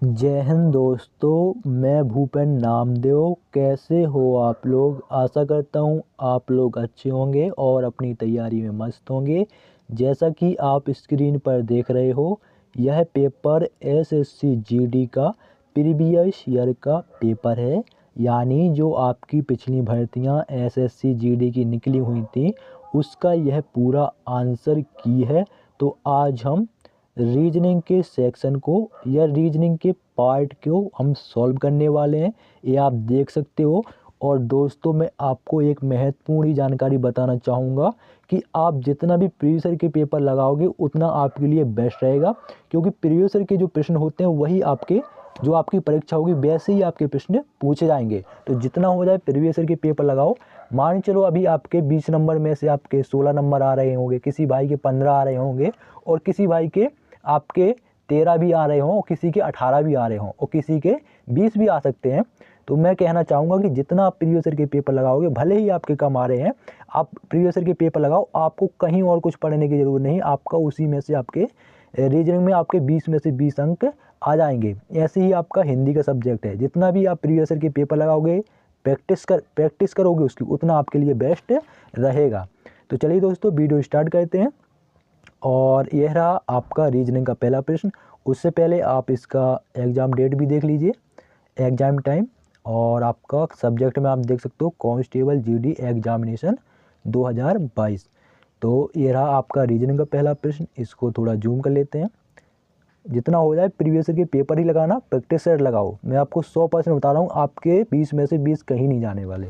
जय हिंद दोस्तों, मैं भूपेन नामदेव। कैसे हो आप लोग? आशा करता हूँ आप लोग अच्छे होंगे और अपनी तैयारी में मस्त होंगे। जैसा कि आप स्क्रीन पर देख रहे हो, यह पेपर एसएससी जीडी का प्रीवियस ईयर का पेपर है। यानी जो आपकी पिछली भर्तियां एसएससी जीडी की निकली हुई थी, उसका यह पूरा आंसर की है। तो आज हम रीजनिंग के सेक्शन को या रीजनिंग के पार्ट को हम सॉल्व करने वाले हैं, ये आप देख सकते हो। और दोस्तों, मैं आपको एक महत्वपूर्ण ही जानकारी बताना चाहूँगा कि आप जितना भी प्रीवियस ईयर के पेपर लगाओगे उतना आपके लिए बेस्ट रहेगा, क्योंकि प्रीवियस ईयर के जो प्रश्न होते हैं वही आपके जो आपकी परीक्षा होगी वैसे ही आपके प्रश्न पूछे जाएंगे। तो जितना हो जाए प्रीवियस ईयर के पेपर लगाओ। मान चलो अभी आपके 20 नंबर में से आपके 16 नंबर आ रहे होंगे, किसी भाई के 15 आ रहे होंगे, और किसी भाई के आपके 13 भी आ रहे हों, और किसी के 18 भी आ रहे हों, और किसी के 20 भी आ सकते हैं। तो मैं कहना चाहूँगा कि जितना आप प्रीवियस ईयर के पेपर लगाओगे, भले ही आपके कम आ रहे हैं, आप प्रीवियस ईयर के पेपर लगाओ। आपको कहीं और कुछ पढ़ने की ज़रूरत नहीं, आपका उसी में से आपके रीजनिंग में आपके 20 में से 20 अंक आ जाएंगे। ऐसे ही आपका हिंदी का सब्जेक्ट है, जितना भी आप प्रीवियस ईयर के पेपर लगाओगे, प्रैक्टिस करोगे उसकी, उतना आपके लिए बेस्ट रहेगा। तो चलिए दोस्तों, वीडियो स्टार्ट करते हैं। और यह रहा आपका रीजनिंग का पहला प्रश्न। उससे पहले आप इसका एग्ज़ाम डेट भी देख लीजिए, एग्ज़ाम टाइम। और आपका सब्जेक्ट में आप देख सकते हो कांस्टेबल जीडी एग्जामिनेशन 2022। तो ये रहा आपका रीजनिंग का पहला प्रश्न। इसको थोड़ा जूम कर लेते हैं। जितना हो जाए प्रीवियस ईयर के पेपर ही लगाना, प्रैक्टिस सेट लगाओ। मैं आपको 100% बता रहा हूँ, आपके 20 में से 20 कहीं नहीं जाने वाले।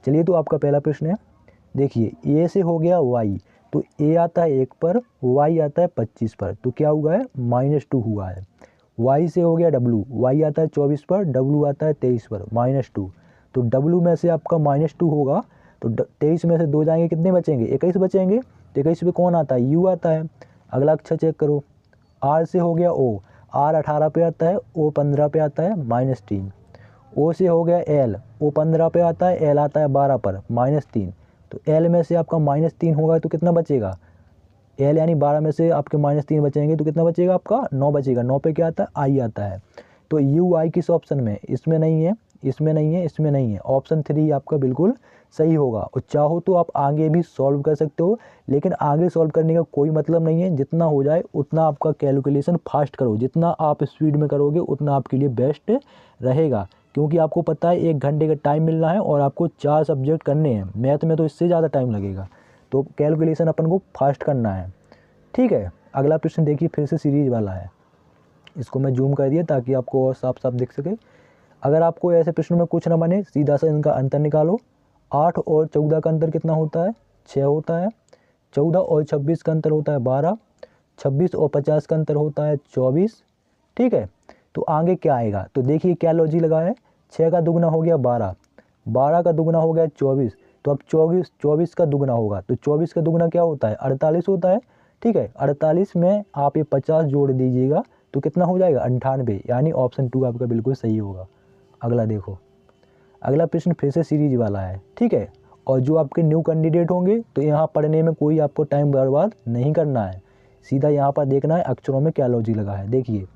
चलिए, तो आपका पहला प्रश्न है। देखिए, ए से हो गया वाई, तो ए आता है 1 पर, वाई आता है 25 पर, तो क्या हुआ है? -2 हुआ है। वाई से हो गया डब्लू, वाई आता है 24 पर, डब्लू आता है 23 पर, -2। तो डब्लू में से आपका -2 होगा, तो 23 में से 2 जाएंगे, कितने बचेंगे? 21 बचेंगे। तो 21 पे कौन आता है? यू आता है। अगला अक्षर चेक करो। आर से हो गया ओ, आर 18 पे आता है, ओ 15 पे आता है, -3। ओ से हो गया एल, ओ 15 पे आता है, एल आता है 12 पर, -3। तो एल में से आपका -3 होगा, तो कितना बचेगा? एल यानी 12 में से आपके -3 बचेंगे, तो कितना बचेगा? आपका 9 बचेगा। 9 पे क्या आता है? आई आता है। तो यू आई किस ऑप्शन में? इसमें नहीं है, इसमें नहीं है, इसमें नहीं है। ऑप्शन 3 आपका बिल्कुल सही होगा। और चाहो तो आप आगे भी सॉल्व कर सकते हो, लेकिन आगे सॉल्व करने का कोई मतलब नहीं है। जितना हो जाए उतना आपका कैलकुलेशन फास्ट करो, जितना आप स्पीड में करोगे उतना आपके लिए बेस्ट रहेगा। क्योंकि आपको पता है 1 घंटे का टाइम मिलना है और आपको 4 सब्जेक्ट करने हैं। मैथ में तो इससे ज़्यादा टाइम लगेगा, तो कैलकुलेशन अपन को फास्ट करना है। ठीक है, अगला प्रश्न देखिए, फिर से सीरीज वाला है। इसको मैं जूम कर दिया ताकि आपको और साफ साफ दिख सके। अगर आपको ऐसे प्रश्नों में कुछ ना बने, सीधा सा इनका अंतर निकालो। 8 और 14 का अंतर कितना होता है? 6 होता है। 14 और 26 का अंतर होता है 12। 26 और 50 का अंतर होता है 24। ठीक है, तो आगे क्या आएगा? तो देखिए क्या लॉजिक लगा है। 6 का दुगना हो गया 12, 12 का दुगना हो गया 24। तो अब 24 का दुगना होगा, तो 24 का दुगना क्या होता है? 48 होता है। ठीक है, 48 में आप ये 50 जोड़ दीजिएगा, तो कितना हो जाएगा? 98। यानी ऑप्शन 2 आपका बिल्कुल सही होगा। अगला देखो, अगला प्रश्न फिर से सीरीज वाला है। ठीक है, और जो आपके न्यू कैंडिडेट होंगे, तो यहाँ पढ़ने में कोई आपको टाइम बर्बाद नहीं करना है। सीधा यहाँ पर देखना है अक्षरों में क्या लॉजिक लगा है। देखिए,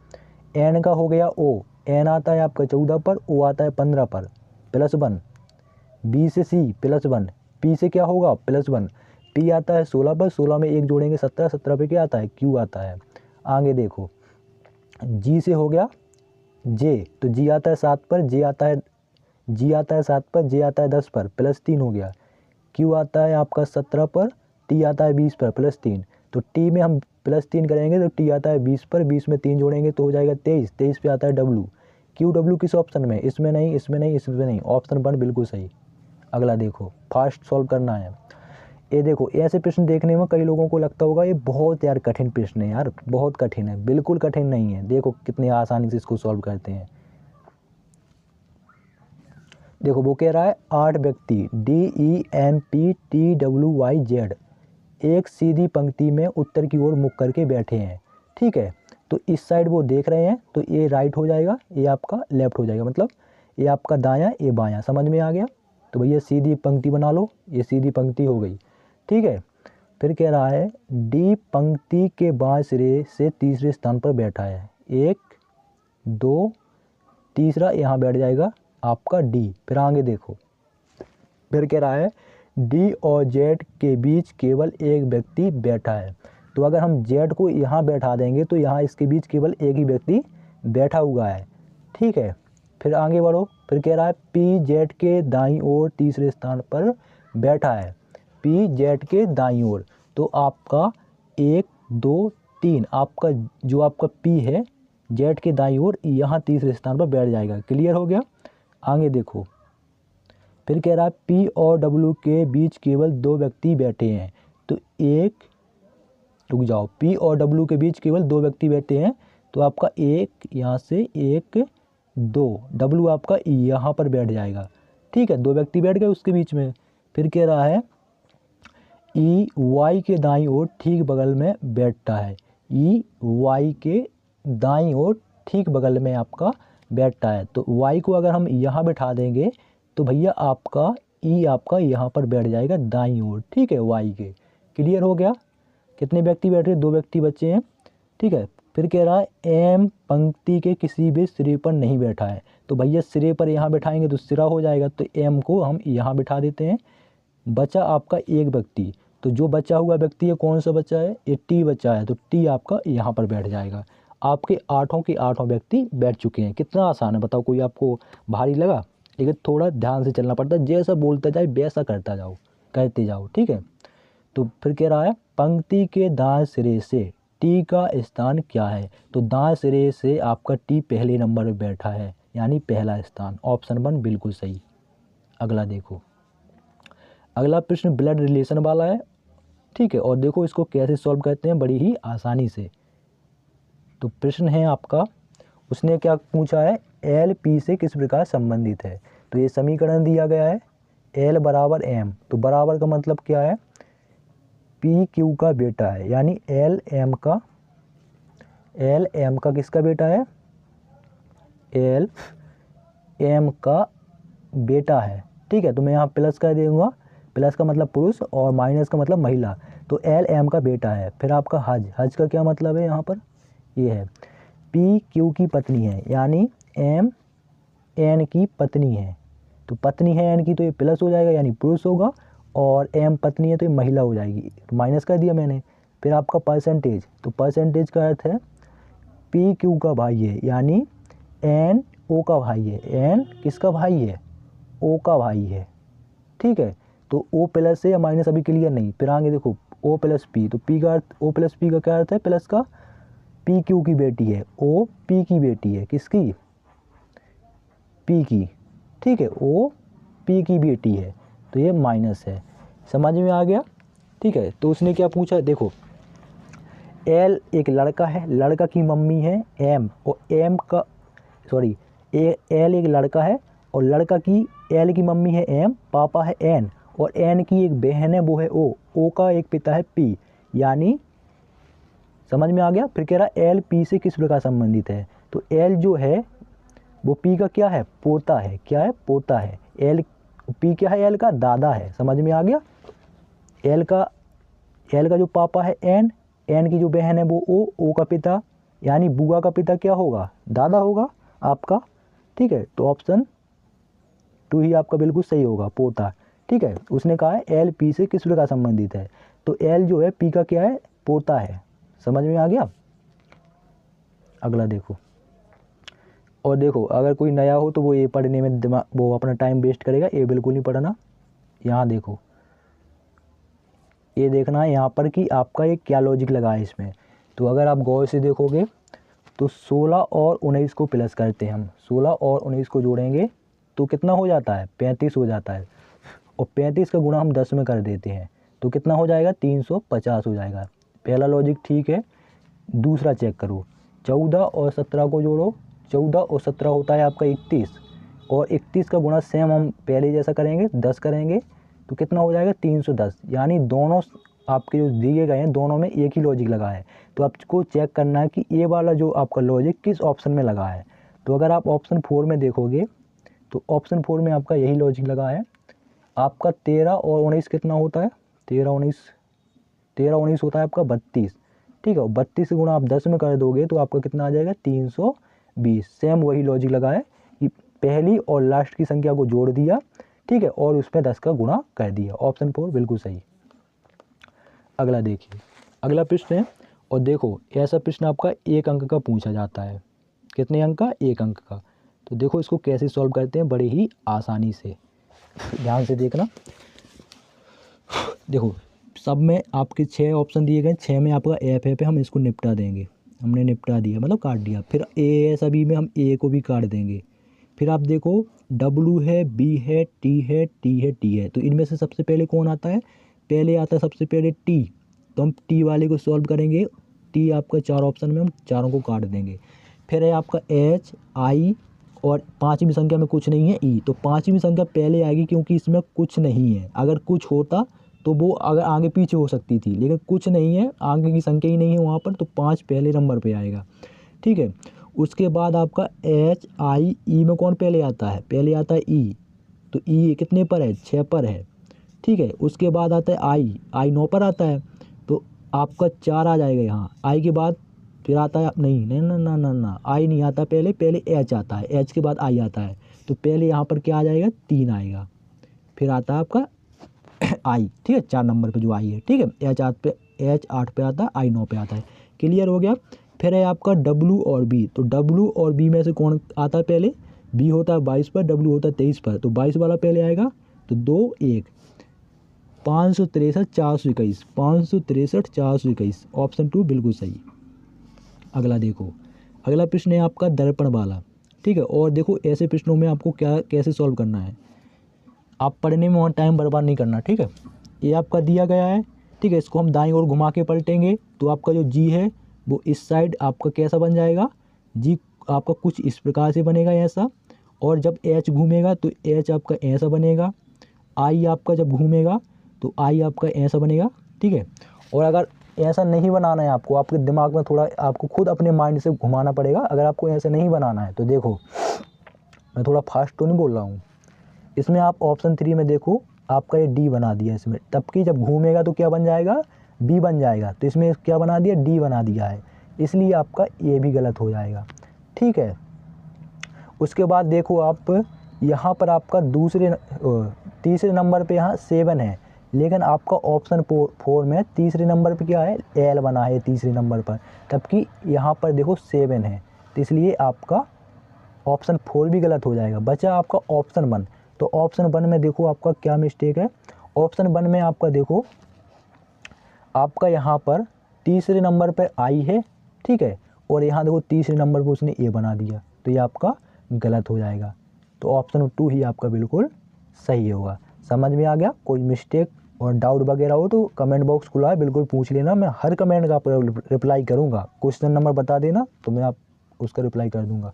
एन का हो गया ओ, एन आता है आपका 14 पर, ओ आता है 15 पर, +1। बी से सी +1, पी से क्या होगा? +1। पी आता है 16 पर, 16 में 1 जोड़ेंगे 17, 17 पे क्या आता है? क्यू आता है। आगे देखो, जी से हो गया जे, तो जी आता है 7 पर, जे आता है, जी आता है 7 पर, जे आता है 10 पर, +3 हो गया। क्यू आता है आपका 17 पर, टी आता है 20 पर, +3। तो टी में हम +3 करेंगे तो टी आता है 20 पर, 20 में 3 जोड़ेंगे तो हो जाएगा 23। 23 पे आता है डब्लू। क्यू डब्लू किस ऑप्शन में? इसमें नहीं, इसमें नहीं, इसमें नहीं। ऑप्शन 1 बिल्कुल सही। अगला देखो, फास्ट सॉल्व करना है। ये देखो, ऐसे प्रश्न देखने में कई लोगों को लगता होगा ये बहुत यार कठिन प्रश्न है, यार बहुत कठिन है। बिल्कुल कठिन नहीं है, देखो कितनी आसानी से इसको सॉल्व करते हैं। देखो, वो कह रहा है 8 व्यक्ति DEMPTWYZ एक सीधी पंक्ति में उत्तर की ओर मुख करके बैठे हैं। ठीक है, तो इस साइड वो देख रहे हैं, तो ये राइट हो जाएगा, ये आपका लेफ्ट हो जाएगा। मतलब ये आपका दायां, ये बायां। समझ में आ गया? तो भैया सीधी पंक्ति बना लो, ये सीधी पंक्ति हो गई। ठीक है, फिर कह रहा है डी पंक्ति के बाएं सिरे से तीसरे स्थान पर बैठा है। 1 2, तीसरा यहाँ बैठ जाएगा आपका डी। फिर आगे देखो, फिर कह रहा है डी और जेड के बीच केवल एक व्यक्ति बैठा है। तो अगर हम जेड को यहाँ बैठा देंगे तो यहाँ इसके बीच केवल एक ही व्यक्ति बैठा हुआ है, ठीक है। फिर आगे बढ़ो, फिर कह रहा है पी जेड के दाईं ओर तीसरे स्थान पर बैठा है। पी जेड के दाईं ओर, तो आपका 1, 2, 3 आपका जो आपका पी है जेड के दाईं ओर यहाँ तीसरे स्थान पर बैठ जाएगा। क्लियर हो गया। आगे देखो, फिर कह रहा है पी और डब्ल्यू के बीच केवल 2 व्यक्ति बैठे हैं। तो एक, रुक जाओ, पी और डब्ल्यू के बीच केवल 2 व्यक्ति बैठे हैं, तो आपका 1 यहाँ से 1, 2, डब्ल्यू आपका यहाँ पर बैठ जाएगा, ठीक है। 2 व्यक्ति बैठ गए उसके बीच में। फिर कह रहा है ई वाई के दाईं ओर ठीक बगल में बैठता है। ई वाई के दाईं ओर ठीक बगल में आपका बैठता है। तो वाई को अगर हम यहाँ बैठा देंगे तो भैया आपका ई आपका यहाँ पर बैठ जाएगा दाईं ओर, ठीक है, वाई के। क्लियर हो गया। कितने व्यक्ति बैठ रहे? 2 व्यक्ति बचे हैं, ठीक है। फिर कह रहा है एम पंक्ति के किसी भी सिरे पर नहीं बैठा है। तो भैया सिरे पर यहाँ बैठाएंगे तो सिरा हो जाएगा, तो एम को हम यहाँ बैठा देते हैं। बचा आपका एक व्यक्ति, तो जो बचा हुआ व्यक्ति है कौन सा बचा है? ये टी बचा है, तो टी आपका यहाँ पर बैठ जाएगा। आपके 8 के 8 व्यक्ति बैठ चुके हैं। कितना आसान है बताओ, कोई आपको भारी लगा? लेकिन थोड़ा ध्यान से चलना पड़ता है, जैसा बोलता जाए वैसा करते जाओ, ठीक है। तो फिर कह रहा है पंक्ति के दाएं सिरे से टी का स्थान क्या है? तो दाएं सिरे से आपका टी पहले नंबर पर बैठा है, यानी पहला स्थान। ऑप्शन 1 बिल्कुल सही। अगला देखो, अगला प्रश्न ब्लड रिलेशन वाला है, ठीक है। और देखो इसको कैसे सॉल्व करते हैं, बड़ी ही आसानी से। तो प्रश्न है आपका, उसने क्या पूछा है, एल पी से किस प्रकार संबंधित है। तो ये समीकरण दिया गया है, एल बराबर एम। तो बराबर का मतलब क्या है? पी क्यू का बेटा है, यानी एल एम का किसका बेटा है? एल एम का बेटा है, ठीक है। तो मैं यहाँ प्लस कर दूंगा, प्लस का मतलब पुरुष और माइनस का मतलब महिला। तो एल एम का बेटा है। फिर आपका हज का क्या मतलब है यहाँ पर? ये है पी क्यू की पत्नी है, यानी एम एन की पत्नी है। तो पत्नी है एन की, तो ये प्लस हो जाएगा यानी पुरुष होगा, और एम पत्नी है तो ये महिला हो जाएगी, तो माइनस कर दिया मैंने। फिर आपका परसेंटेज, तो परसेंटेज का अर्थ है पी क्यू का भाई है, यानी एन ओ का भाई है। एन किसका भाई है? ओ का भाई है, ठीक है। तो ओ प्लस है या माइनस अभी क्लियर नहीं। फिर आगे देखो ओ प्लस पी, तो पी का अर्थ, ओ प्लस पी का क्या अर्थ है? प्लस का, पी क्यू की बेटी है, ओ पी की बेटी है, किसकी? पी की, ठीक है। ओ पी की बेटी है, तो ये माइनस है। समझ में आ गया, ठीक है। तो उसने क्या पूछा, देखो एल एक लड़का है, लड़का की मम्मी है एम, और एम का सॉरी एल एक लड़का है और लड़का की, एल की मम्मी है एम, पापा है एन, और एन की एक बहन है वो है ओ का एक पिता है पी, यानी समझ में आ गया। फिर कह रहा एल पी से किस प्रकार संबंधित है। तो एल जो है वो पी का क्या है? पोता है। क्या है? पोता है। एल पी क्या है? एल का दादा है। समझ में आ गया। एल का जो पापा है एन, एन की जो बहन है वो ओ का पिता, यानी बुआ का पिता क्या होगा? दादा होगा आपका, ठीक है। तो ऑप्शन 2 ही आपका बिल्कुल सही होगा, पोता, ठीक है। उसने कहा है एल पी से किस प्रकार संबंधित है, तो एल जो है पी का क्या है? पोता है। समझ में आ गया। अगला देखो, और देखो अगर कोई नया हो तो वो ये पढ़ने में वो अपना टाइम वेस्ट करेगा, ये बिल्कुल नहीं पढ़ना। यहाँ देखो, ये देखना है यहाँ पर कि आपका ये क्या लॉजिक लगा है इसमें। तो अगर आप गौर से देखोगे तो 16 और 19 को प्लस करते हैं हम, 16 और 19 को जोड़ेंगे तो कितना हो जाता है? 35 हो जाता है, और 35 का गुणा हम 10 में कर देते हैं तो कितना हो जाएगा? 350 हो जाएगा। पहला लॉजिक ठीक है। दूसरा चेक करो, 14 और 17 को जोड़ो, 14 और 17 होता है आपका 31, और 31 का गुणा सेम हम पहले जैसा करेंगे, 10 करेंगे तो कितना हो जाएगा? 310। यानी दोनों आपके जो दिए गए हैं दोनों में एक ही लॉजिक लगा है। तो आपको चेक करना है कि ये वाला जो आपका लॉजिक किस ऑप्शन में लगा है। तो अगर आप ऑप्शन 4 में देखोगे तो ऑप्शन 4 में आपका यही लॉजिक लगा है। आपका 13 और 19 कितना होता है? 13 19 होता है आपका 32, ठीक है। 32 गुणा आप 10 में कर दोगे तो आपका कितना आ जाएगा? 20। सेम वही लॉजिक लगा है कि पहली और लास्ट की संख्या को जोड़ दिया, ठीक है, और उसमें 10 का गुणा कर दिया। ऑप्शन 4 बिल्कुल सही। अगला देखिए, अगला प्रश्न है, और देखो ऐसा प्रश्न आपका 1 अंक का पूछा जाता है। कितने अंक का? 1 अंक का। तो देखो इसको कैसे सॉल्व करते हैं, बड़े ही आसानी से, ध्यान से देखना। देखो सब में आपके 6 ऑप्शन दिए गए, 6 में आपका एफ है पे हम इसको निपटा देंगे। हमने निपटा दिया मतलब काट दिया। फिर ए है, सभी में हम ए को भी काट देंगे। फिर आप देखो डब्लू है, बी है, टी है, टी है, टी है। तो इनमें से सबसे पहले कौन आता है? पहले आता है सबसे पहले टी। तो हम टी वाले को सॉल्व करेंगे। टी आपका 4 ऑप्शन में हम चारों को काट देंगे। फिर है आपका एच, आई, और पाँचवीं संख्या में कुछ नहीं है, ई। तो पाँचवीं संख्या पहले आएगी क्योंकि इसमें कुछ नहीं है। अगर कुछ होता तो वो अगर आगे पीछे हो सकती थी, लेकिन कुछ नहीं है, आगे की संख्या ही नहीं है वहाँ पर, तो 5 पहले नंबर पे आएगा, ठीक है। उसके बाद आपका एच, आई, ई में कौन पहले आता है? पहले आता है ई। तो ई कितने पर है? 6 पर है, ठीक है। उसके बाद आता है आई, आई 9 पर आता है, तो आपका 4 आ जाएगा यहाँ। आई के बाद फिर आता है, नहीं नहीं ना ना ना ना, आई नहीं आता, पहले पहले एच आता है, एच के बाद आई आता है। तो पहले यहाँ पर क्या आ जाएगा? 3 आएगा। फिर आता है आपका आई, ठीक है, 4 नंबर पे जो आई है, ठीक है। एच 8 पे आता है, आई 9 पे आता है। क्लियर हो गया। फिर है आपका डब्लू और बी। तो डब्लू और बी में से कौन आता है पहले? बी होता है 22 पर, डब्लू होता है 23 पर। तो 22 वाला पहले आएगा, तो 2 1 563 421, 563 421। ऑप्शन 2 बिल्कुल सही। अगला देखो, अगला प्रश्न है आपका दर्पण वाला, ठीक है। और देखो ऐसे प्रश्नों में आपको क्या कैसे सॉल्व करना है, आप पढ़ने में और टाइम बर्बाद नहीं करना, ठीक है। ये आपका दिया गया है, ठीक है। इसको हम दाईं ओर घुमा के पलटेंगे तो आपका जो जी है वो इस साइड आपका कैसा बन जाएगा? जी आपका कुछ इस प्रकार से बनेगा ऐसा। और जब एच घूमेगा तो एच आपका ऐसा बनेगा। आई आपका जब घूमेगा तो आई आपका ऐसा बनेगा, ठीक है। और अगर ऐसा नहीं बनाना है आपको, आपके दिमाग में थोड़ा आपको खुद अपने माइंड से घुमाना पड़ेगा। अगर आपको ऐसा नहीं बनाना है तो देखो, मैं थोड़ा फास्ट तो नहीं बोल रहा हूँ। इसमें आप ऑप्शन 3 में देखो, आपका ये डी बना दिया इसमें, तब कि जब घूमेगा तो क्या बन जाएगा? बी बन जाएगा। तो इसमें क्या बना दिया? डी बना दिया है, इसलिए आपका ये भी गलत हो जाएगा, ठीक है। उसके बाद देखो आप यहाँ पर आपका तीसरे नंबर पे यहाँ 7 है, लेकिन आपका ऑप्शन 4 में तीसरे नंबर पे क्या है? एल बना है तीसरे नंबर पर, जबकि यहाँ पर देखो 7 है। तो इसलिए आपका ऑप्शन 4 भी गलत हो जाएगा। बचा आपका ऑप्शन 1। तो ऑप्शन 1 में देखो आपका क्या मिस्टेक है। ऑप्शन 1 में आपका देखो, आपका यहाँ पर तीसरे नंबर पर आई है, ठीक है, और यहाँ देखो तीसरे नंबर पर उसने ए बना दिया, तो ये आपका गलत हो जाएगा। तो ऑप्शन 2 ही आपका बिल्कुल सही होगा। समझ में आ गया? कोई मिस्टेक और डाउट वगैरह हो तो कमेंट बॉक्स खुला है, बिल्कुल पूछ लेना। मैं हर कमेंट का रिप्लाई करूँगा। क्वेश्चन नंबर बता देना तो मैं आप उसका रिप्लाई कर दूँगा।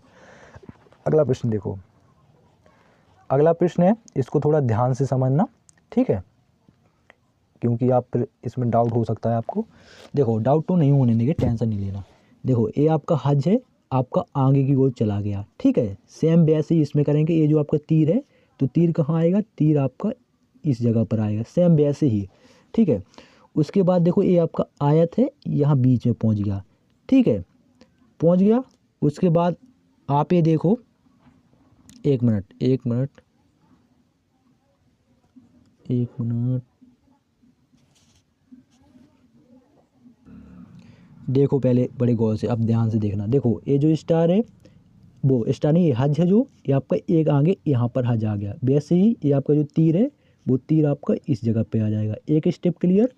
अगला प्रश्न देखो, अगला प्रश्न है, इसको थोड़ा ध्यान से समझना, ठीक है, क्योंकि आप फिर इसमें डाउट हो सकता है आपको। देखो डाउट तो नहीं होने देंगे, टेंशन नहीं लेना। देखो ये आपका हज है, आपका आगे की ओर चला गया, ठीक है। सेम वैसे ही इसमें करेंगे। ये जो आपका तीर है, तो तीर कहाँ आएगा? तीर आपका इस जगह पर आएगा, सेम वैसे ही, ठीक है। उसके बाद देखो ये आपका आयत है, यहाँ बीच में पहुँच गया, ठीक है, पहुँच गया। उसके बाद आप ये देखो, एक मिनट देखो, पहले बड़े गौर से, अब ध्यान से देखना। देखो ये जो स्टार है, वो स्टार नहीं, ये हज है, जो ये आपका एक आगे यहाँ पर हज आ गया। वैसे ही ये आपका जो तीर है, वो तीर आपका इस जगह पे आ जाएगा। एक स्टेप क्लियर,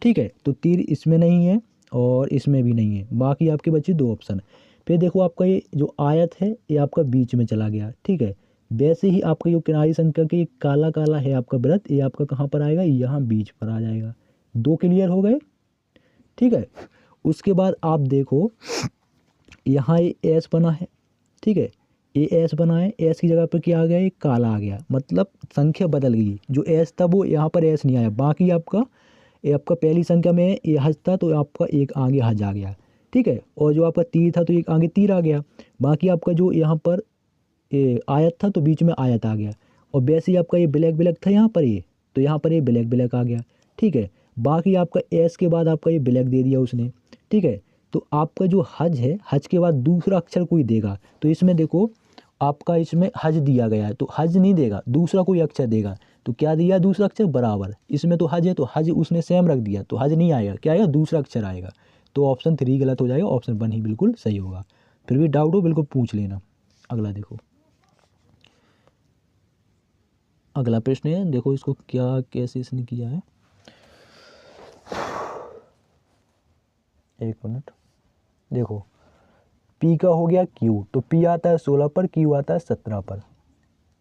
ठीक है। तो तीर इसमें नहीं है और इसमें भी नहीं है, बाकी आपके बचे 2 ऑप्शन। फिर देखो आपका ये जो आयत है, ये आपका बीच में चला गया, ठीक है। वैसे ही आपका जो किनारी संख्या के काला काला है आपका वृत्त, ये आपका कहाँ पर आएगा? यहाँ बीच पर आ जाएगा। 2 क्लियर हो गए, ठीक है। उसके बाद आप देखो, यहाँ ये एस बना है, ठीक है, ये एस बना है, एस की जगह पर क्या आ गया? ये काला आ गया, मतलब संख्या बदल गई। जो एस था वो यहाँ पर एस नहीं आया। बाकी आपका ये आपका पहली संख्या में ये हज था, तो आपका एक आगे हज आ गया, ठीक है। और जो आपका तीर था, तो एक आगे तीर आ गया। बाकी आपका जो यहाँ पर ये आयत था, तो बीच में आयत आ गया। और वैसे ही आपका ये ब्लैक ब्लैक था यहाँ पर, ये तो यहाँ पर ये ब्लैक ब्लैक आ गया, ठीक है। बाकी आपका एस के बाद आपका ये ब्लैक दे दिया उसने, ठीक है। तो आपका जो हज है, हज के बाद दूसरा अक्षर कोई देगा, तो इसमें देखो आपका इसमें हज दिया गया है तो हज नहीं देगा, दूसरा कोई अक्षर देगा। तो क्या दिया दूसरा अक्षर, बराबर। इसमें तो हज है तो हज उसने सेम रख दिया, तो हज नहीं आएगा, क्या आएगा, दूसरा अक्षर आएगा। तो ऑप्शन 3 गलत हो जाएगा, ऑप्शन 1 ही बिल्कुल सही होगा। फिर भी डाउट हो बिल्कुल पूछ लेना। अगला देखो, अगला प्रश्न है, देखो इसको क्या कैसे इसने किया है, एक मिनट। देखो पी का हो गया क्यू, तो पी आता है 16 पर, क्यू आता है 17 पर।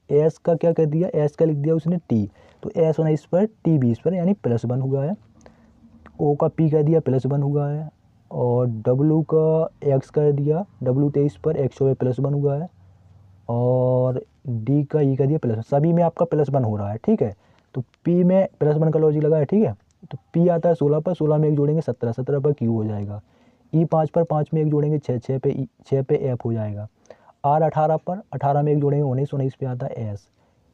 एस का क्या कर दिया, एस का लिख दिया उसने टी, तो एस 19 पर, टी 20 पर, यानी +1 हुआ है। ओ का पी कर दिया +1 हुआ है, और डब्लू का एक्स कर दिया, डब्लू 23 पर, एक्स पे +1 हुआ है, और डी का ई कर दिया +1। सभी में आपका +1 हो रहा है, ठीक है। तो पी में +1 का लॉजिक लगा है, ठीक है। तो पी आता है 16 पर, 16 में एक जोड़ेंगे 17, 17 पर क्यू हो जाएगा। ई 5 पर, 5 में एक जोड़ेंगे 6, 6 पे एफ हो जाएगा। आर 18 पर, 18 में एक जोड़ेंगे 19, 19 पे आता है एस।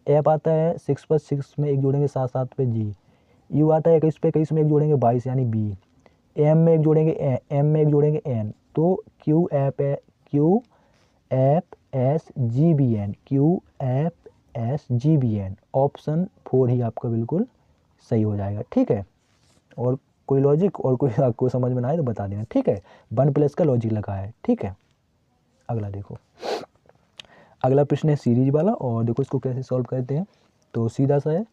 एफ आता है 6 पर, 6 में एक जोड़ेंगे 7, 7 पे जी। यू आता है 21 पे, 21 में एक जोड़ेंगे 22 यानी बी। एम में एक जोड़ेंगे एम में एक जोड़ेंगे एन, तो Q F S G B N, Q F S G B N, option 4 ही आपका बिल्कुल सही हो जाएगा, ठीक है। और कोई लॉजिक और कोई आपको समझ में ना आए तो बता देना, ठीक है। 1+ का लॉजिक लगा है, ठीक है। अगला देखो, अगला प्रश्न है सीरीज वाला, और देखो इसको कैसे सॉल्व करते हैं। तो सीधा सा है,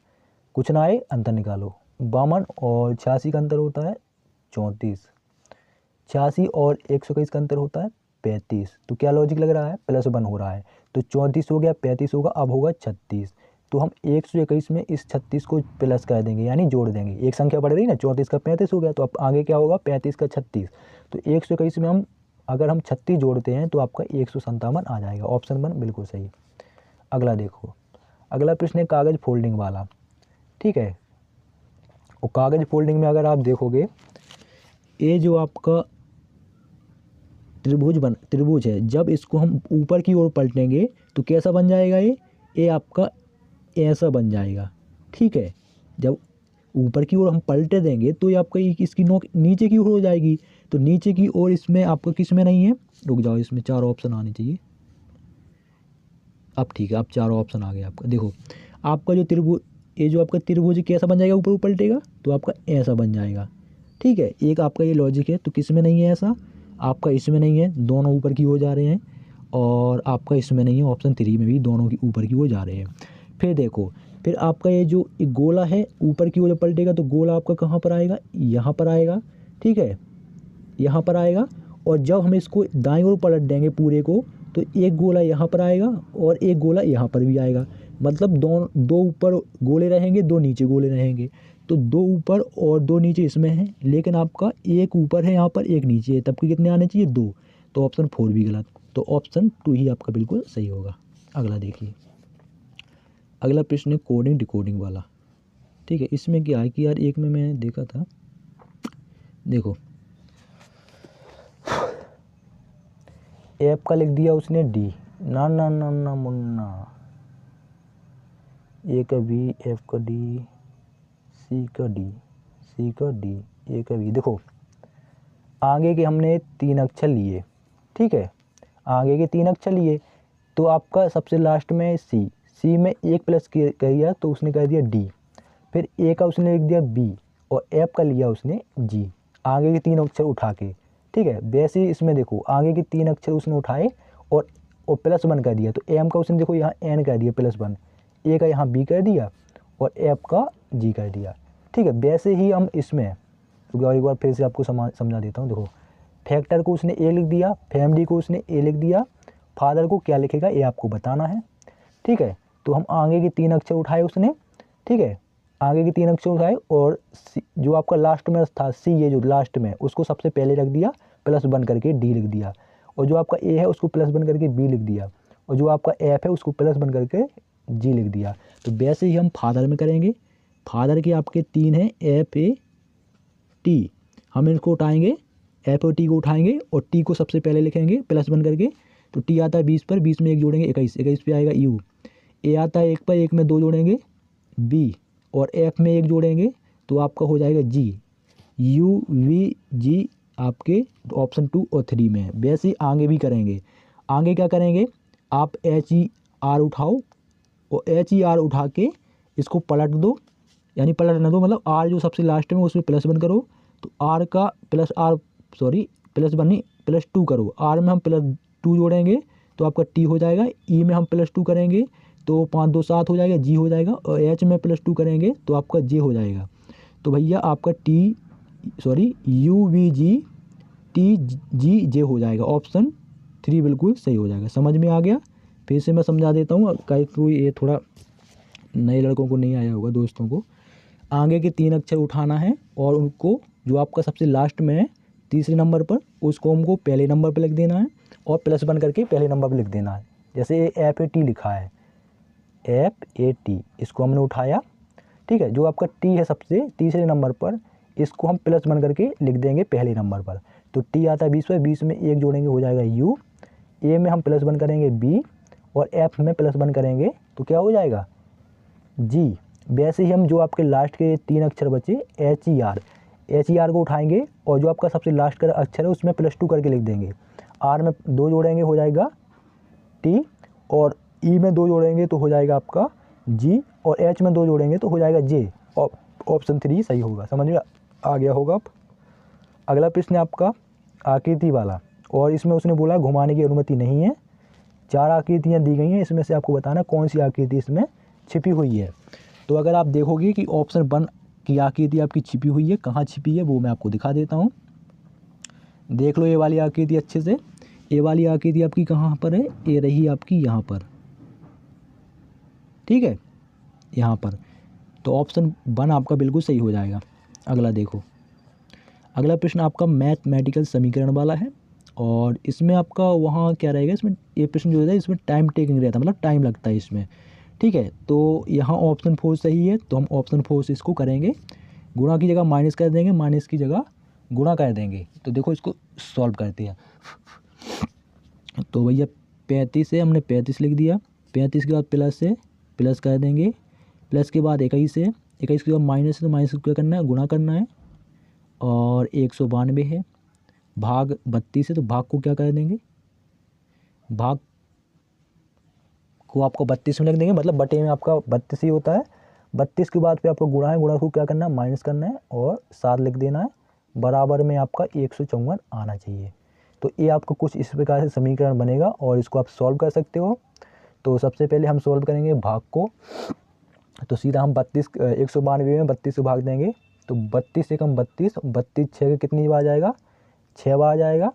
कुछ ना आए अंतर निकालो। 52 और 86 का अंतर होता है 34, 86 और 121 का अंतर होता है 35। तो क्या लॉजिक लग रहा है, +1 हो रहा है, तो 34 हो गया, 35 होगा, अब होगा 36। तो हम 121 में इस 36 को प्लस कर देंगे, यानी जोड़ देंगे। एक संख्या बढ़ रही ना, 34 का 35 हो गया, तो अब आगे क्या होगा, 35 का 36। तो 121 में हम अगर हम 36 जोड़ते हैं तो आपका 157 आ जाएगा, ऑप्शन 1 बिल्कुल सही। अगला देखो, अगला प्रश्न है कागज़ फोल्डिंग वाला, ठीक है। और कागज़ फोल्डिंग में अगर आप देखोगे, ये जो आपका त्रिभुज है, जब इसको हम ऊपर की ओर पलटेंगे तो कैसा बन जाएगा, ये आपका ऐसा बन जाएगा, ठीक है। जब ऊपर की ओर हम पलटे देंगे तो ये आपका इसकी नोक नीचे की ओर हो जाएगी। तो नीचे की ओर इसमें आपका किस में नहीं है, रुक जाओ, इसमें 4 ऑप्शन आने चाहिए। अब ठीक है, अब 4 ऑप्शन आ गए आपका। देखो आपका जो त्रिभुज, ये जो आपका त्रिभुज कैसा बन जाएगा, ऊपर पलटेगा तो आपका ऐसा बन जाएगा, ठीक है। एक आपका ये लॉजिक है, तो किस में नहीं है ऐसा, आपका इसमें नहीं है, दोनों ऊपर की ओर जा रहे हैं, और आपका इसमें नहीं है, ऑप्शन 3 में भी दोनों की ऊपर की ओर जा रहे हैं। फिर देखो, फिर आपका ये जो एक गोला है ऊपर की ओर जब पलटेगा तो गोला आपका कहाँ पर आएगा, यहाँ पर आएगा, ठीक है, यहाँ पर आएगा। और जब हम इसको दाईं ओर पलट देंगे पूरे को, तो एक गोला यहाँ पर आएगा और एक गोला यहाँ पर भी आएगा। मतलब दो ऊपर गोले रहेंगे, 2 नीचे गोले रहेंगे। तो 2 ऊपर और 2 नीचे इसमें है, लेकिन आपका एक ऊपर है यहाँ पर, एक नीचे है, तब के कितने आने चाहिए, 2। तो ऑप्शन 4 भी गलत, तो ऑप्शन 2 ही आपका बिल्कुल सही होगा। अगला देखिए, अगला प्रश्न है कोडिंग डिकोडिंग वाला, ठीक है। इसमें क्या है कि यार एक में मैं देखा था, देखो एफ का लिख दिया उसने डी, ना ना ना ना मुन्ना, ए का बी, एफ का डी, सी का डी, सी का डी, ए का बी। देखो आगे के हमने 3 अक्षर लिए, ठीक है, आगे के 3 अक्षर लिए, तो आपका सबसे लास्ट में सी, सी में एक प्लस किया तो उसने कर दिया डी। फिर ए का उसने लिख दिया बी, और एफ का लिया उसने जी, आगे के 3 अक्षर उठा के, ठीक है। वैसे ही इसमें देखो आगे के 3 अक्षर उसने उठाए और +1 कर दिया, तो एम का उसने देखो यहाँ एन कर दिया +1, ए का यहाँ बी कर दिया, और एफ का जी कर दिया, ठीक है। वैसे ही हम इसमें तो एक बार फिर से आपको समझा देता हूँ। देखो फैक्टर को उसने ए लिख दिया, फैमिली को उसने ए लिख दिया, फादर को क्या लिखेगा ये आपको बताना है, ठीक है। तो हम आगे के 3 अक्षर उठाए उसने, ठीक है, आगे के 3 अक्षर उठाए, और जो आपका लास्ट में था सी, ये जो लास्ट में उसको सबसे पहले रख दिया, +1 करके डी लिख दिया, और जो आपका ए है उसको +1 करके बी लिख दिया, और जो आपका एफ है उसको +1 करके जी लिख दिया। तो वैसे ही हम फादर में करेंगे। फादर के आपके 3 हैं, एफ ए टी, हम इनको उठाएंगे, एफ और टी को उठाएंगे और टी को सबसे पहले लिखेंगे +1 करके, तो टी आता है 20 पर, 20 में एक जोड़ेंगे 21, 21 पे आएगा यू। ए आता है 1 पर, 1 में 2 जोड़ेंगे बी, और एफ में 1 जोड़ेंगे तो आपका हो जाएगा जी, यू वी जी आपके ऑप्शन 2 और 3 में है। वैसे ही आगे भी करेंगे। आगे क्या करेंगे, आप HER उठाओ और HER उठा के इसको पलट दो, यानी पलट ना दो, मतलब R जो सबसे लास्ट में उसमें +1 करो, तो R का +1 नहीं +2 करो। R में हम +2 जोड़ेंगे तो आपका T हो जाएगा, E में हम +2 करेंगे तो 5 2 7 हो जाएगा, G हो जाएगा, और H में +2 करेंगे तो आपका J हो जाएगा। तो भैया आपका UVGTGJ हो जाएगा, ऑप्शन 3 बिल्कुल सही हो जाएगा। समझ में आ गया? फिर से मैं समझा देता हूँ, कोई ये थोड़ा नए लड़कों को नहीं आया होगा, दोस्तों को। आगे के 3 अक्षर उठाना है और उनको जो आपका सबसे लास्ट में है तीसरे नंबर पर, उसको हमको पहले नंबर पर लिख देना है और +1 करके पहले नंबर पर लिख देना है। जैसे FAT लिखा है, FAT इसको हमने उठाया, ठीक है। जो आपका T है सबसे तीसरे नंबर पर, इसको हम +1 करके लिख देंगे पहले नंबर पर। तो T आता है 20 पर, 20 में 1 जोड़ेंगे हो जाएगा U, A में हम +1 करेंगे B, और F में +1 करेंगे तो क्या हो जाएगा G। वैसे ही हम जो आपके लास्ट के 3 अक्षर बचे HER को उठाएंगे और जो आपका सबसे लास्ट का अक्षर है उसमें +2 करके लिख देंगे। R में 2 जोड़ेंगे हो जाएगा T, और E में 2 जोड़ेंगे तो हो जाएगा आपका G, और H में 2 जोड़ेंगे तो हो जाएगा J। और ऑप्शन 3 सही होगा। समझ में आ गया होगा। अब अगला प्रश्न आपका आकृति वाला, और इसमें उसने बोला घुमाने की अनुमति नहीं है। 4 आकृतियाँ दी गई हैं, इसमें से आपको बताना कौन सी आकृति इसमें छिपी हुई है। तो अगर आप देखोगे कि ऑप्शन 1 की आकृति आपकी छिपी हुई है, कहाँ छिपी है वो मैं आपको दिखा देता हूँ। देख लो ये वाली आकृति अच्छे से। ये वाली आकृति आपकी कहाँ पर है, ये रही आपकी यहाँ पर, ठीक है, यहाँ पर। तो ऑप्शन 1 आपका बिल्कुल सही हो जाएगा। अगला देखो, अगला प्रश्न आपका मैथमेटिकल समीकरण वाला है, और इसमें आपका वहाँ क्या रहेगा, इसमें ये प्रश्न जो है इसमें टाइम टेकिंग रहता है, मतलब टाइम लगता है इसमें, ठीक है। तो यहाँ ऑप्शन 4 सही है, तो हम ऑप्शन 4 से इसको करेंगे। गुणा की जगह माइनस कर देंगे, माइनस की जगह गुणा कर देंगे। तो देखो इसको सॉल्व करते हैं। तो भैया 35 से हमने 35 लिख दिया, 35 के बाद प्लस से प्लस कर देंगे, प्लस के बाद 21 है, 21 के बाद माइनस है, तो माइनस को क्या करना है, गुणा करना है, और 192 है, भाग 32 है, तो भाग को क्या कर देंगे, भाग को आपको 32 में लिख देंगे, मतलब बटे में आपका 32 ही होता है। 32 के बाद फिर आपको गुणा है, गुणा को क्या करना है, माइनस करना है, और 7 लिख देना है, बराबर में आपका 154 आना चाहिए। तो ये आपको कुछ इस प्रकार से समीकरण बनेगा, और इसको आप सॉल्व कर सकते हो। तो सबसे पहले हम सॉल्व करेंगे भाग को। तो सीधा हम 192 में 32 से भाग देंगे, तो 32 से कम 32, 32 6 के कितनी बार जाएगा, 6 बार जाएगा,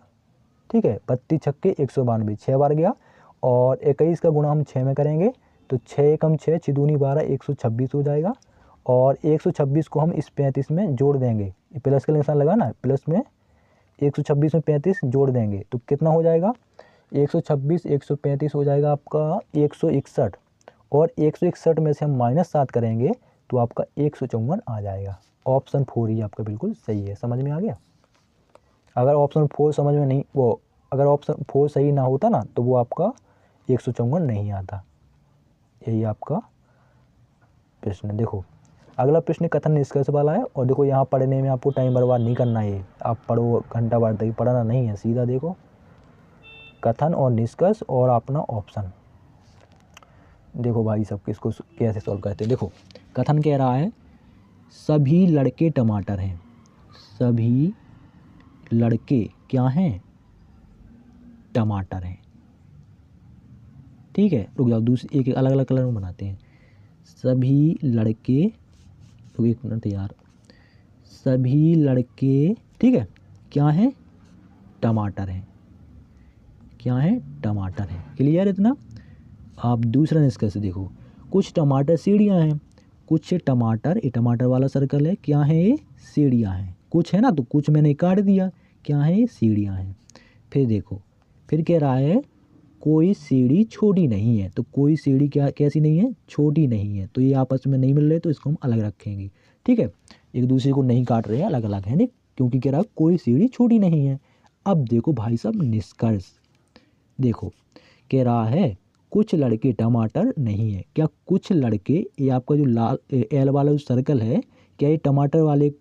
ठीक है। 32 छक्के 192, 6 बार गया, और 21 का गुणा हम 6 में करेंगे, तो 6 कम 6 6 दूनी 12, 126 हो जाएगा। और 126 को हम इस 35 में जोड़ देंगे, ये प्लस का निशान लगा ना, प्लस में 126 में 35 जोड़ देंगे तो कितना हो जाएगा, 126 135 हो जाएगा आपका 161, और 161 में से हम -7 करेंगे तो आपका 154 आ जाएगा। ऑप्शन 4 ही आपका बिल्कुल सही है। समझ में आ गया? अगर ऑप्शन 4 समझ में नहीं, वो अगर ऑप्शन 4 सही ना होता ना, तो वो आपका 154 नहीं आता। यही आपका प्रश्न। देखो अगला प्रश्न कथन निष्कर्ष वाला है, और देखो यहाँ पढ़ने में आपको टाइम बर्बाद नहीं करना है, आप पढ़ो घंटा भर तक, पढ़ना नहीं है, सीधा देखो कथन और निष्कर्ष और अपना ऑप्शन। देखो भाई सब इसको कैसे सॉल्व करते हैं। देखो कथन कह रहा है सभी लड़के टमाटर हैं, सभी लड़के क्या हैं, टमाटर हैं, ठीक है। रुक जाओ, दूसरी एक अलग अलग कलर में बनाते हैं। सभी लड़के, रुक एक मिनट यार, सभी लड़के, ठीक है, क्या हैं, टमाटर हैं, क्या हैं, टमाटर हैं। क्लियर इतना? आप दूसरा निष्कर्ष देखो, कुछ टमाटर सीढ़ियाँ हैं, कुछ टमाटर, ये टमाटर वाला सर्कल है, क्या है ये, सीढ़ियाँ हैं। कुछ है ना, तो कुछ मैंने काट दिया, क्या है ये, सीढ़ियाँ हैं। फिर देखो फिर कह रहा है कोई सीढ़ी छोटी नहीं है, तो कोई सीढ़ी क्या कैसी नहीं है, छोटी नहीं है। तो ये आपस में नहीं मिल रहे, तो इसको हम अलग रखेंगे, ठीक है। एक दूसरे को नहीं काट रहे हैं, अलग अलग है नहीं, क्योंकि कह रहा है कोई सीढ़ी छोटी नहीं है। अब देखो भाई साहब निष्कर्ष, देखो कह रहा है कुछ लड़के टमाटर नहीं है। क्या कुछ लड़के, ये आपका जो लाल एल वाला जो सर्कल है, क्या ये टमाटर वाले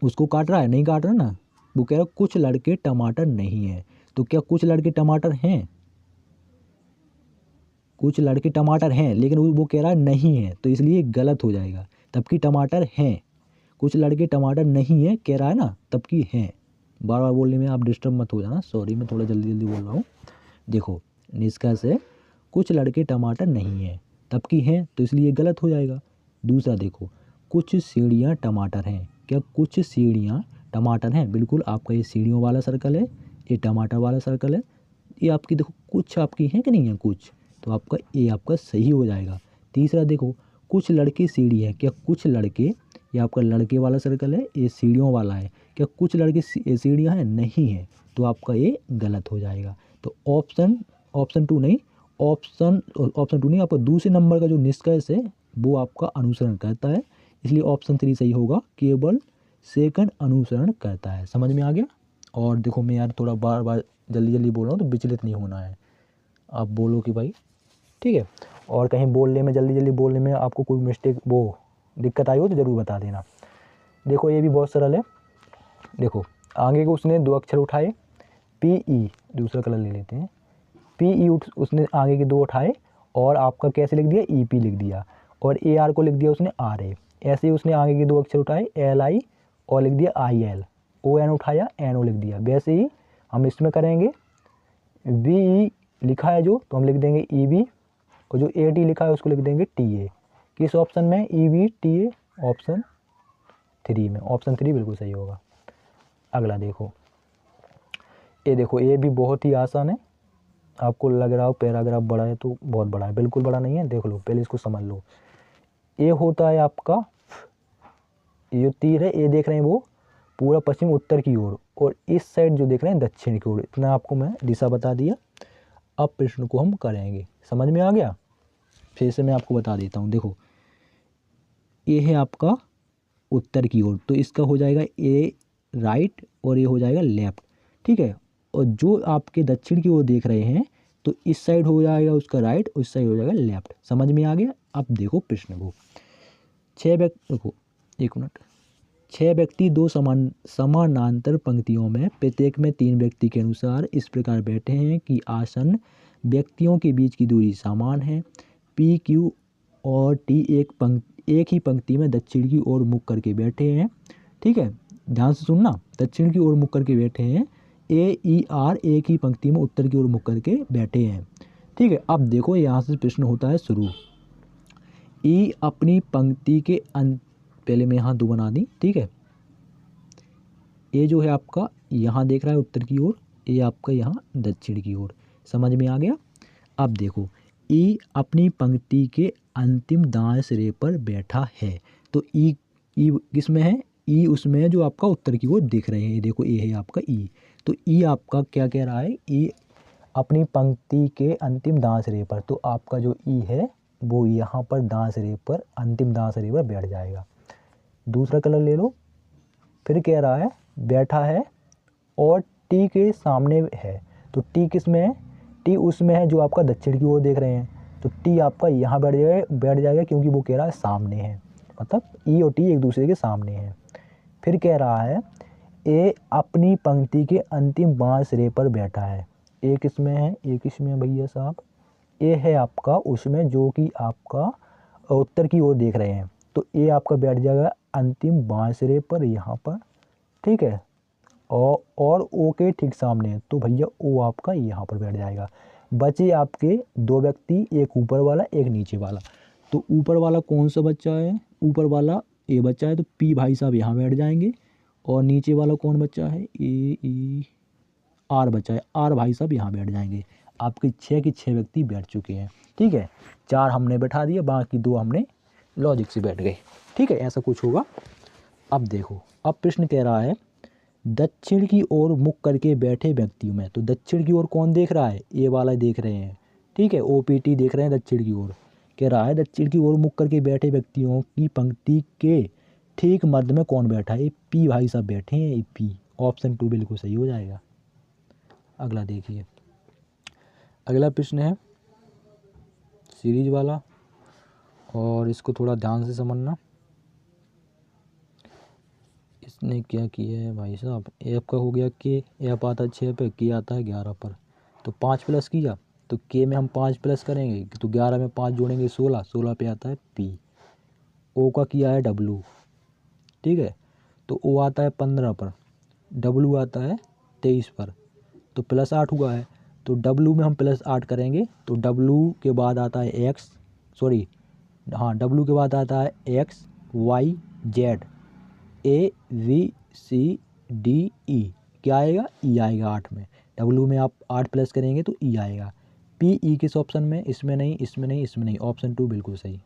उसको काट रहा है, नहीं काट रहा ना, वो कह रहा है कुछ लड़के टमाटर नहीं हैं। तो क्या कुछ लड़के टमाटर हैं? कुछ लड़के टमाटर हैं, लेकिन वो कह रहा है नहीं है, तो इसलिए गलत हो जाएगा। तब कि टमाटर हैं, कुछ लड़के टमाटर नहीं है कह रहा है ना, तब कि हैं। बार बार बोलने में आप डिस्टर्ब मत हो जाना, सॉरी मैं थोड़ा जल्दी जल्दी बोल रहा हूँ। देखो निष्कर्ष है कुछ लड़के टमाटर नहीं हैं, तब की हैं, तो इसलिए गलत हो जाएगा। दूसरा देखो, कुछ सीढ़ियाँ टमाटर हैं। क्या कुछ सीढ़ियाँ टमाटर हैं? बिल्कुल, आपका ये सीढ़ियों वाला सर्कल है, ये टमाटर वाला सर्कल है। ये आपकी देखो कुछ आपकी हैं कि नहीं है कुछ, तो आपका ये आपका सही हो जाएगा। तीसरा देखो, कुछ लड़के सीढ़ी है। क्या कुछ लड़के, ये आपका लड़के वाला सर्कल है, ये सीढ़ियों वाला है। क्या कुछ लड़के सीढ़ियाँ हैं? नहीं है, तो आपका ये गलत हो जाएगा। तो ऑप्शन टू नहीं, ऑप्शन टू नहीं, आपका दूसरे नंबर का जो निष्कर्ष है वो आपका अनुसरण करता है, इसलिए ऑप्शन 3 सही होगा, केवल सेकंड अनुसरण करता है। समझ में आ गया? और देखो मैं यार थोड़ा बार बार जल्दी जल्दी बोल रहा हूँ, तो विचलित नहीं होना है, आप बोलो कि भाई ठीक है। और कहीं बोलने में जल्दी जल्दी बोलने में आपको कोई मिस्टेक वो दिक्कत आई हो तो ज़रूर बता देना। देखो ये भी बहुत सरल है। देखो आगे को उसने 2 अक्षर उठाए, पी ई, दूसरा कलर ले लेते हैं, पी ई उसने आगे के 2 उठाए और आपका कैसे लिख दिया, ई पी लिख दिया, और ए आर को लिख दिया उसने आर ए। ऐसे ही उसने आगे के 2 अक्षर उठाए, एल आई और लिख दिया आई एल, ओ एन उठाया, एन ओ लिख दिया। वैसे ही हम इसमें करेंगे, वी ई लिखा है जो, तो हम लिख देंगे ई बी, और जो ए टी लिखा है उसको लिख देंगे टी ए। किस ऑप्शन में? E B T A, option 3 में। ऑप्शन 3 बिल्कुल सही होगा। अगला देखो, ये देखो ये भी बहुत ही आसान है। आपको लग रहा हो पैराग्राफ बड़ा है तो बहुत बड़ा है, बिल्कुल बड़ा नहीं है। देख लो पहले इसको समझ लो। ये होता है आपका, ये तीर है, ये देख रहे हैं वो पूरा पश्चिम उत्तर की ओर, और इस साइड जो देख रहे हैं दक्षिण की ओर। इतना आपको मैं दिशा बता दिया। अब प्रश्न को हम करेंगे, समझ में आ गया? फिर से मैं आपको बता देता हूँ। देखो ये है आपका उत्तर की ओर, तो इसका हो जाएगा ए राइट और ये हो जाएगा लेफ्ट, ठीक है। और जो आपके दक्षिण की ओर देख रहे हैं तो इस साइड हो जाएगा उसका राइट और इस साइड हो जाएगा लेफ्ट। समझ में आ गया? अब देखो प्रश्न को, 6 व्यक्ति, देखो 1 मिनट, 6 व्यक्ति 2 समानांतर पंक्तियों में प्रत्येक में 3 व्यक्ति के अनुसार इस प्रकार बैठे हैं कि आसन व्यक्तियों के बीच की दूरी समान है। पी क्यू और टी एक ही पंक्ति में दक्षिण की ओर मुख करके बैठे हैं, ठीक है, ध्यान से सुनना, दक्षिण की ओर मुख करके बैठे हैं। ए ई आर एक ही पंक्ति में उत्तर की ओर मुख करके बैठे हैं, ठीक है। अब देखो यहाँ से प्रश्न होता है शुरू। ई अपनी पंक्ति के अंत, पहले मैं यहाँ 2 बना दी, ठीक है। ये जो है आपका यहाँ देख रहा है उत्तर की ओर, ये आपका यहाँ दक्षिण की ओर। समझ में आ गया? अब देखो ई अपनी पंक्ति के अंतिम दाएं सिरे पर बैठा है, तो ई किस में है? ई उसमें है जो आपका उत्तर की ओर दिख रहे हैं। देखो ये है आपका ई, तो ई आपका क्या कह रहा है? ई अपनी पंक्ति के अंतिम दाएं सिरे पर, तो आपका जो ई है वो यहाँ पर दाएं सिरे पर, अंतिम दाएं सिरे पर बैठ जाएगा। दूसरा कलर ले लो। फिर कह रहा है बैठा है और टी के सामने है, तो टी किस में है? टी उसमें है जो आपका दक्षिण की ओर देख रहे हैं, तो टी आपका यहाँ बैठ जाएगा क्योंकि वो कह रहा है सामने है, मतलब ई और टी एक दूसरे के सामने हैं। फिर कह रहा है ए अपनी पंक्ति के अंतिम बाएं सिरे पर बैठा है। ए किस में है? ए किस में है भैया साहब? ए है आपका उसमें जो कि आपका उत्तर की ओर देख रहे हैं, तो ए आपका बैठ जाएगा अंतिम बाएं सिरे पर यहाँ पर, ठीक है। और ओ के ठीक सामने है, तो भैया ओ आपका यहाँ पर बैठ जाएगा। बचे आपके 2 व्यक्ति, एक ऊपर वाला एक नीचे वाला। तो ऊपर वाला कौन सा बच्चा है? ऊपर वाला ए बच्चा है, तो पी भाई साहब यहाँ बैठ जाएंगे। और नीचे वाला कौन बच्चा है? ए ई आर बच्चा है, आर भाई साहब यहाँ बैठ जाएंगे। आपके 6 के 6 व्यक्ति बैठ चुके हैं, ठीक है। 4 हमने बैठा दिया, बाकी 2 हमने लॉजिक से बैठ गए, ठीक है। ऐसा कुछ होगा। अब देखो, अब प्रश्न कह रहा है दक्षिण की ओर मुख करके बैठे व्यक्तियों में, तो दक्षिण की ओर कौन देख रहा है? ये वाला देख रहे हैं, ठीक है, ओपीटी देख रहे हैं दक्षिण की ओर। कह रहा है दक्षिण की ओर मुख करके बैठे व्यक्तियों की पंक्ति के ठीक मध्य में कौन बैठा है? पी भाई साहब बैठे हैं, पी। ऑप्शन 2 बिल्कुल सही हो जाएगा। अगला देखिए, अगला प्रश्न है सीरीज वाला, और इसको थोड़ा ध्यान से समझना। इसने क्या किया है भाई साहब, ए आपका हो गया के, ए आप आता है 6 पे, के आता है 11 पर, तो 5 प्लस किया तो के में हम 5 प्लस करेंगे तो 11 में 5 जोड़ेंगे 16, 16 पे आता है पी। ओ का किया है डब्लू, ठीक है, तो ओ आता है 15 पर, डब्लू आता है 23 पर, तो प्लस 8 हुआ है, तो डब्लू में हम प्लस 8 करेंगे तो डब्लू के बाद आता है एक्स, सॉरी हाँ डब्लू के बाद आता है X Y Z, A B C D E, क्या आएगा ई आएगा 8 में, डब्लू में आप 8 प्लस करेंगे तो ई आएगा। पी ई किस ऑप्शन में, इसमें नहीं, इसमें नहीं, इसमें नहीं, ऑप्शन 2 बिल्कुल सही।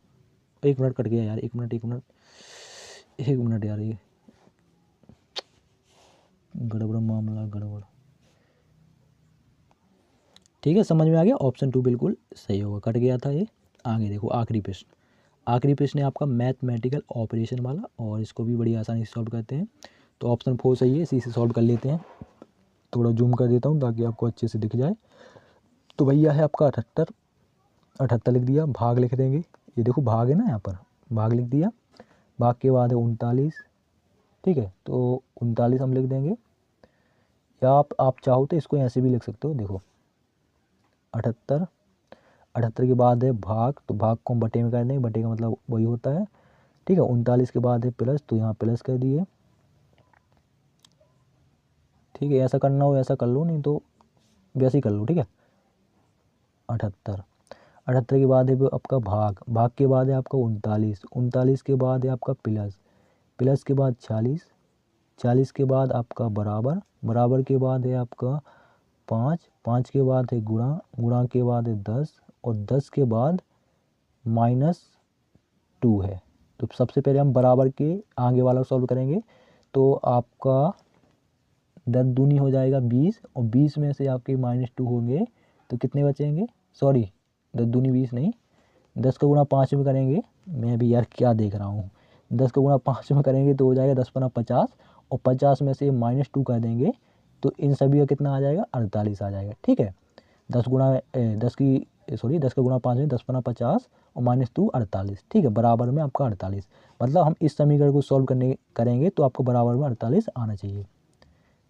1 मिनट कट गया यार, 1 मिनट 1 मिनट 1 मिनट यार, ये गड़बड़ मामला गड़बड़, ठीक है समझ में आ गया, ऑप्शन 2 बिल्कुल सही होगा, कट गया था ये। आगे देखो आखिरी प्रश्न, आखिरी प्रश्न है आपका मैथमेटिकल ऑपरेशन वाला, और इसको भी बड़ी आसानी से सॉल्व करते हैं, तो ऑप्शन 4 सही है, इसी से सॉल्व कर लेते हैं। थोड़ा जूम कर देता हूँ ताकि आपको अच्छे से दिख जाए। तो भैया है आपका 78, 78 लिख दिया, भाग लिख देंगे, ये देखो भाग है ना, यहाँ पर भाग लिख दिया, भाग के बाद है 39, ठीक है, तो 39 हम लिख देंगे, या आप चाहो तो इसको ऐसे भी लिख सकते हो, देखो 78, 78 के बाद है भाग, तो भाग को हम बटे में कर देंगे, बटे का मतलब वही होता है, ठीक है। 39 के बाद है प्लस, तो यहाँ प्लस कर दिए, ठीक है, ऐसा करना हो ऐसा कर लो, नहीं तो वैसे ही कर लो, ठीक है। 78, 78 के बाद है आपका भाग, भाग के बाद है आपका 39, 39 के बाद है आपका प्लस, प्लस के बाद 40, 40 के बाद आपका बराबर, बराबर के बाद है आपका 5, 5 के बाद है गुणा, गुणा के बाद है 10, और 10 के बाद -2 है। तो सबसे पहले हम बराबर के आगे वाला सॉल्व करेंगे, तो आपका 10 दूनी हो जाएगा 20, और 20 में से आपके -2 होंगे तो कितने बचेंगे, सॉरी 10 दूनी 20 नहीं, 10 का गुणा 5 में करेंगे, मैं भी यार क्या देख रहा हूँ, 10 का गुणा 5 में करेंगे तो हो जाएगा 10 पना 50, और 50 में से -2 कर देंगे तो इन सभी का कितना आ जाएगा, 48 आ जाएगा, ठीक है। 10 गुणा 10 की सॉरी 10 का गुणा 5 में 10 पना 50 और -2 48, ठीक है, बराबर में आपका 48, मतलब हम इस समीकरण को सॉल्व करेंगे तो आपको बराबर में 48 आना चाहिए।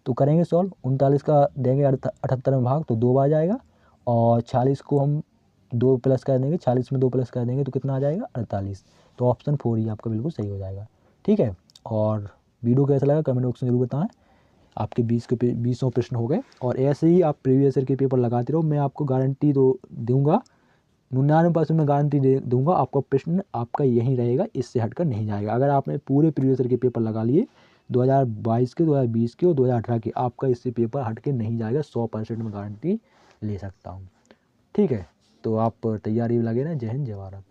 तो करेंगे सॉल्व, 39 का देंगे 78 में भाग तो 2 बार जाएगा, और 40 को हम 2 प्लस कर देंगे, 40 में 2 प्लस कर देंगे तो कितना आ जाएगा 48, तो ऑप्शन 4 ही आपका बिल्कुल सही हो जाएगा, ठीक है। और वीडियो कैसा लगा कमेंट बॉक्स में जरूर बताएं। आपके 20 प्रश्न हो गए, और ऐसे ही आप प्रीवियस ईयर के पेपर लगाते रहो, मैं आपको गारंटी तो दूंगा, 99% में गारंटी दूंगा, आपका प्रश्न आपका यही रहेगा, इससे हटकर नहीं जाएगा। अगर आपने पूरे प्रीवियस ईयर के पेपर लगा लिए 2022 के, 2020 के और 2018 के, आपका इससे पेपर हट के नहीं जाएगा, 100% में गारंटी ले सकता हूँ, ठीक है। तो आप तैयारी में लगे रहें। जय हिंद जय भारत।